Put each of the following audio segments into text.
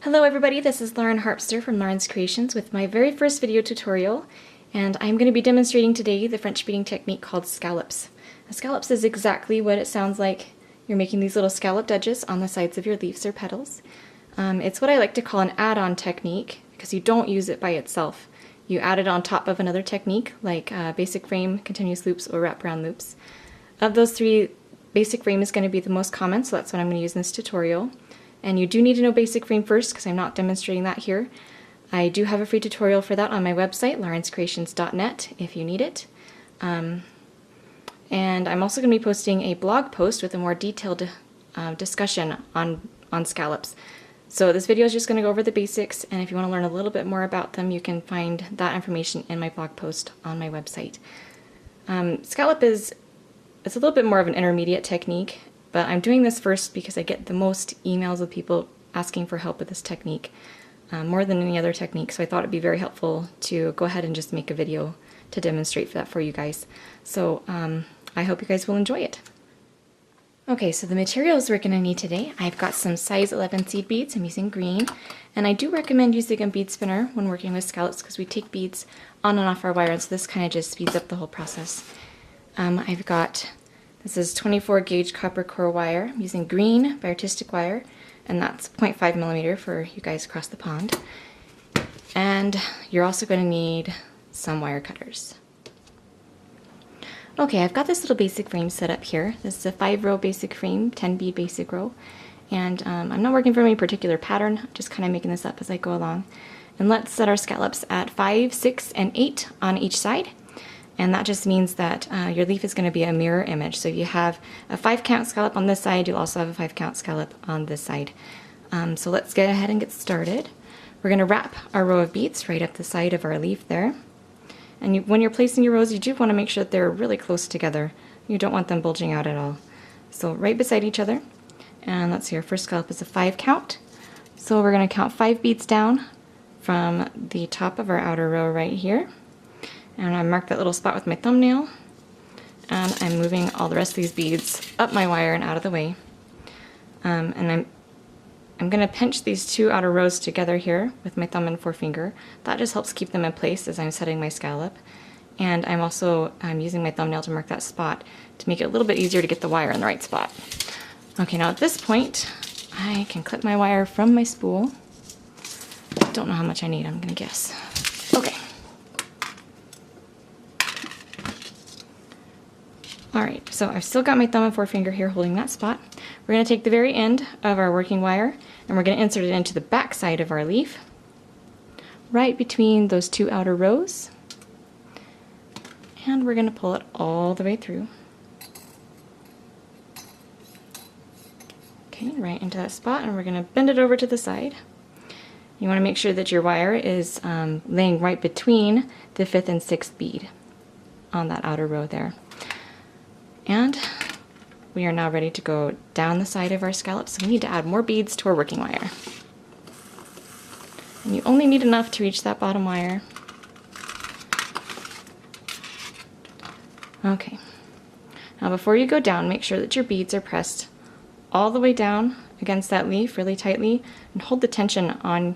Hello everybody, this is Lauren Harpster from Lauren's Creations with my very first video tutorial, and I'm going to be demonstrating today the French beading technique called scallops. Now, scallops is exactly what it sounds like. You're making these little scalloped edges on the sides of your leaves or petals. It's what I like to call an add-on technique because you don't use it by itself. You add it on top of another technique like basic frame, continuous loops, or wraparound loops. Of those three, basic frame is going to be the most common, so that's what I'm going to use in this tutorial. And you do need to know basic frame first because I'm not demonstrating that here. I do have a free tutorial for that on my website, laurenscreations.net, if you need it. And I'm also going to be posting a blog post with a more detailed discussion on scallops. So this video is just going to go over the basics, and if you want to learn a little bit more about them, you can find that information in my blog post on my website. Scallop it's a little bit more of an intermediate technique. But I'm doing this first because I get the most emails of people asking for help with this technique, more than any other technique, so I thought it'd be very helpful to go ahead and just make a video to demonstrate that for you guys. So I hope you guys will enjoy it. Okay, so the materials we're going to need today, I've got some size 11 seed beads. I'm using green, and I do recommend using a bead spinner when working with scallops because we take beads on and off our wire, and so this kind of just speeds up the whole process. I've got This is 24 gauge copper core wire. I'm using green by Artistic Wire, and that's 0.5 millimeter for you guys across the pond. And you're also going to need some wire cutters. Okay, I've got this little basic frame set up here. This is a 5-row basic frame, 10 bead basic row. And I'm not working from any particular pattern, I'm just kind of making this up as I go along. And let's set our scallops at 5, 6, and 8 on each side. And that just means that your leaf is going to be a mirror image. So if you have a 5-count scallop on this side, you'll also have a 5-count scallop on this side. So let's get ahead and get started. We're going to wrap our row of beads right up the side of our leaf there. And when you're placing your rows, you do want to make sure that they're really close together. You don't want them bulging out at all. So right beside each other. And let's see, our first scallop is a 5-count. So we're going to count 5 beads down from the top of our outer row right here. And I mark that little spot with my thumbnail, and I'm moving all the rest of these beads up my wire and out of the way. And I'm going to pinch these two outer rows together here with my thumb and forefinger. That just helps keep them in place as I'm setting my scallop. And I'm also using my thumbnail to mark that spot to make it a little bit easier to get the wire in the right spot. Okay, now at this point, I can clip my wire from my spool. Don't know how much I need, I'm going to guess. Okay. Alright, so I've still got my thumb and forefinger here holding that spot. We're going to take the very end of our working wire and we're going to insert it into the back side of our leaf, right between those two outer rows. And we're going to pull it all the way through. Okay, right into that spot, and we're going to bend it over to the side. You want to make sure that your wire is laying right between the 5th and 6th bead on that outer row there. And we are now ready to go down the side of our scallop, so we need to add more beads to our working wire. And you only need enough to reach that bottom wire. Okay. Now before you go down, make sure that your beads are pressed all the way down against that leaf really tightly, and hold the tension on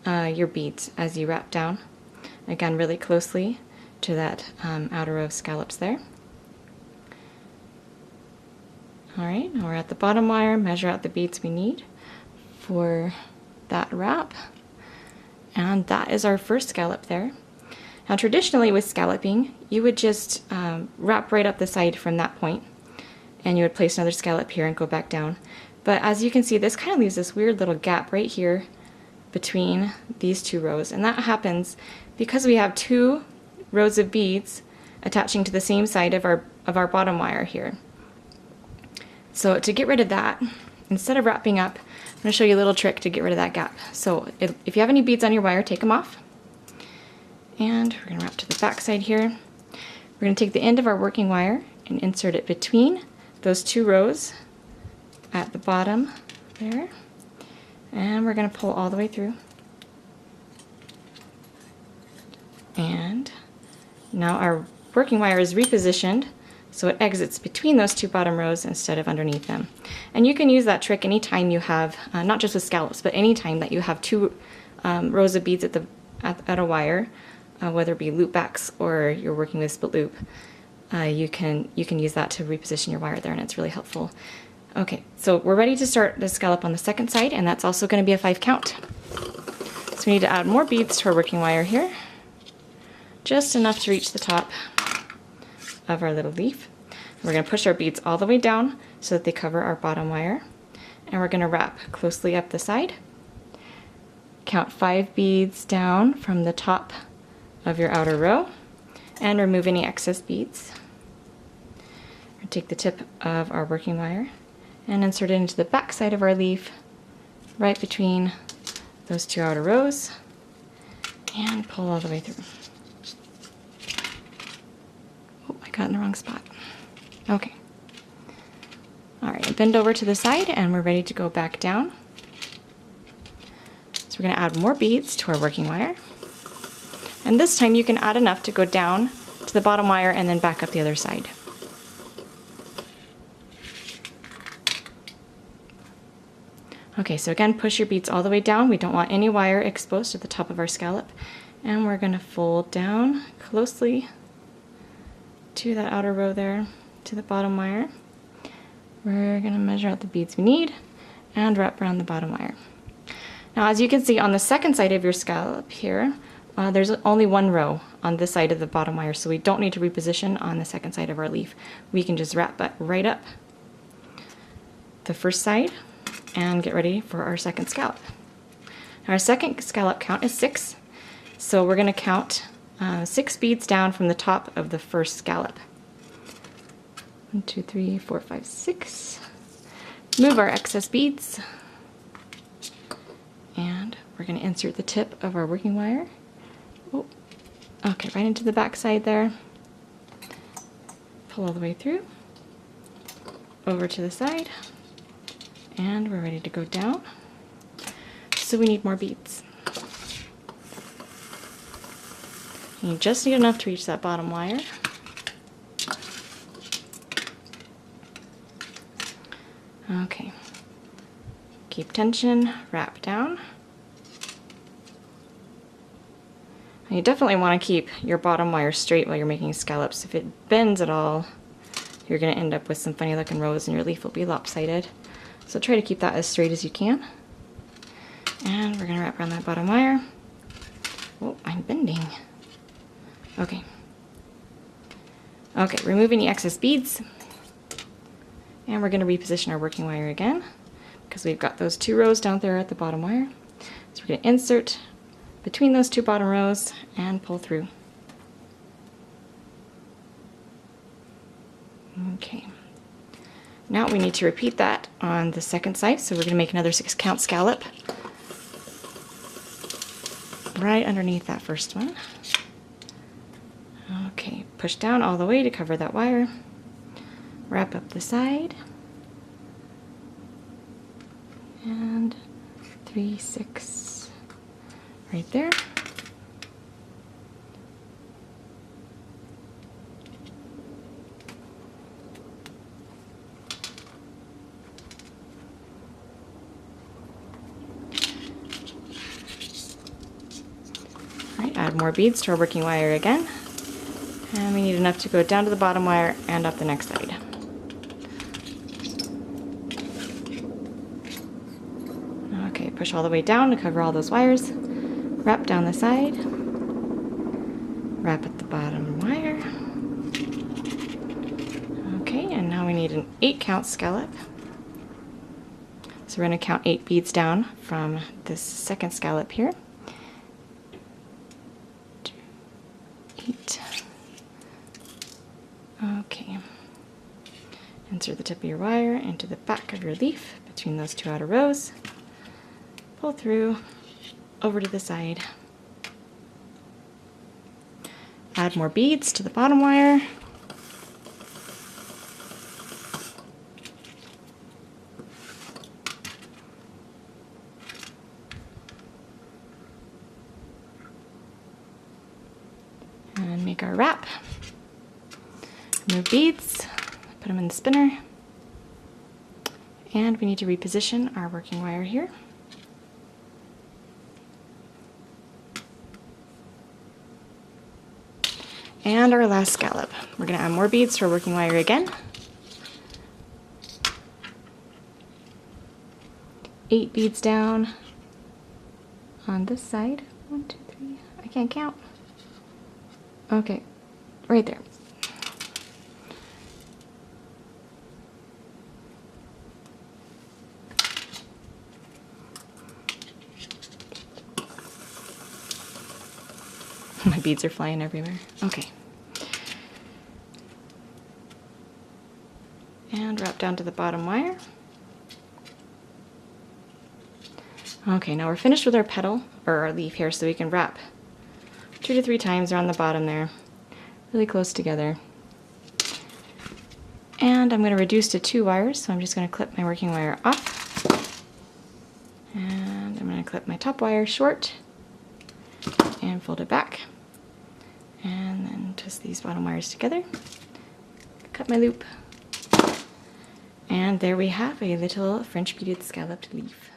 your beads as you wrap down. Again, really closely to that outer row of scallops there. Alright, now we're at the bottom wire, measure out the beads we need for that wrap. And that is our first scallop there. Now traditionally with scalloping, you would just wrap right up the side from that point, and you would place another scallop here and go back down. But as you can see, this kind of leaves this weird little gap right here between these two rows. And that happens because we have 2 rows of beads attaching to the same side of our bottom wire here. So to get rid of that, instead of wrapping up, I'm going to show you a little trick to get rid of that gap. So if you have any beads on your wire, take them off. And we're going to wrap to the back side here. We're going to take the end of our working wire and insert it between those 2 rows at the bottom there. And we're going to pull all the way through. And now our working wire is repositioned so it exits between those two bottom rows instead of underneath them. And you can use that trick anytime you have, not just with scallops, but anytime that you have two rows of beads at a wire, whether it be loop backs or you're working with split loop. You can use that to reposition your wire there, and it's really helpful. Okay, so we're ready to start the scallop on the second side, and that's also going to be a 5 count. So we need to add more beads to our working wire here, just enough to reach the top of our little leaf. We're going to push our beads all the way down so that they cover our bottom wire, and we're going to wrap closely up the side. Count 5 beads down from the top of your outer row and remove any excess beads. We'll take the tip of our working wire and insert it into the back side of our leaf, right between those two outer rows, and pull all the way through. Oh, I got in the wrong spot. Okay. All right, bend over to the side and we're ready to go back down. So we're going to add more beads to our working wire. And this time you can add enough to go down to the bottom wire and then back up the other side. Okay, so again, push your beads all the way down. We don't want any wire exposed at the top of our scallop. And we're going to fold down closely to that outer row there, to the bottom wire. We're going to measure out the beads we need and wrap around the bottom wire. Now, as you can see on the second side of your scallop here, there's only one row on this side of the bottom wire, so we don't need to reposition on the second side of our leaf. We can just wrap that right up the first side and get ready for our second scallop. Our second scallop count is 6, so we're going to count 6 beads down from the top of the first scallop. 1, 2, 3, 4, 5, 6. Move our excess beads, and we're going to insert the tip of our working wire. Oh, okay, right into the back side there. Pull all the way through, over to the side, and we're ready to go down. So we need more beads. You just need enough to reach that bottom wire. Okay, keep tension, wrap down. And you definitely want to keep your bottom wire straight while you're making scallops. If it bends at all, you're going to end up with some funny looking rows and your leaf will be lopsided. So try to keep that as straight as you can. And we're going to wrap around that bottom wire. Oh, I'm bending. Okay. Okay, remove any excess beads. And we're going to reposition our working wire again because we've got those 2 rows down there at the bottom wire. So we're going to insert between those 2 bottom rows and pull through. Okay. Now we need to repeat that on the second side, so we're going to make another 6 count scallop right underneath that first one. Okay, push down all the way to cover that wire. Wrap up the side. And 3, 6 right there. Alright, add more beads to our working wire again. And we need enough to go down to the bottom wire and up the next side. Okay, push all the way down to cover all those wires. Wrap down the side. Wrap at the bottom wire. Okay, and now we need an 8 count scallop. So we're going to count 8 beads down from this second scallop here. 2, 8. Okay. Insert the tip of your wire into the back of your leaf between those 2 outer rows. Pull through, over to the side. Add more beads to the bottom wire. And make our wrap. Remove beads. put them in the spinner. And we need to reposition our working wire here. And our last scallop. We're going to add more beads to our working wire again. 8 beads down on this side. 1, 2, 3. I can't count. Okay, right there. My beads are flying everywhere. Okay. And wrap down to the bottom wire. Okay, now we're finished with our petal, or our leaf here, so we can wrap 2 to 3 times around the bottom there, really close together. And I'm going to reduce to 2 wires, so I'm just going to clip my working wire off. And I'm going to clip my top wire short and fold it back. And then twist these bottom wires together, cut my loop, and there we have a little French beaded scalloped leaf.